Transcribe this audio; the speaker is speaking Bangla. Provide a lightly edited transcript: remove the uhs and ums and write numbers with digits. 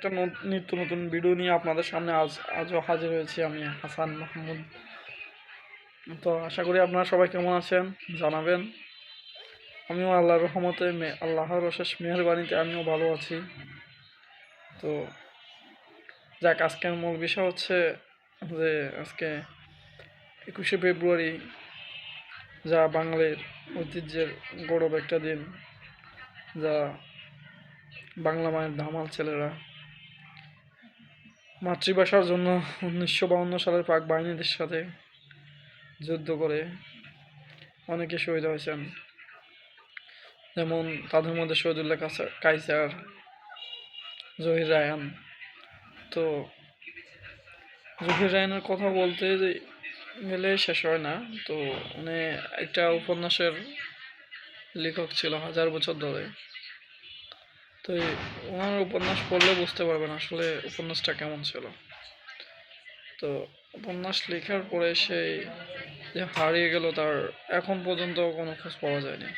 একটা নিত্য নতুন ভিডিও নিয়ে আপনাদের সামনে আজও হাজির হয়েছি আমি হাসান মাহমুদ। তো আশা করি আপনারা সবাই কেমন আছেন জানাবেন। আমিও আল্লাহর রহমতে আল্লাহর অশেষ মেহেরবানিতে আমিও ভালো আছি। তো যাক, আজকের মূল বিষয় হচ্ছে যে আজকে 21শে ফেব্রুয়ারি, যা বাঙালির ঐতিহ্যের গৌরব একটা দিন, যা বাংলা মায়ের ধামাল ছেলেরা মাতৃভাষার জন্য 1952 সালের পাক বাহিনীদের সাথে যুদ্ধ করে অনেকে শহীদ হয়েছেন। যেমন তাদের মধ্যে শহীদুল্লাহ কায়সার, জহির রায়হান। তো জহির রায়হানের কথা বলতে গেলে শেষ হয় না। তো উনি একটা উপন্যাসের লেখক ছিল 1000 বছর ধরে। তো ওনার উপন্যাস পড়লে বুঝতে পারবেন আসলে উপন্যাসটা কেমন ছিল। তো উপন্যাস লেখার পরে সে যে হারিয়ে গেল, তার এখন পর্যন্ত কোনো খোঁজ পাওয়া যায়নি।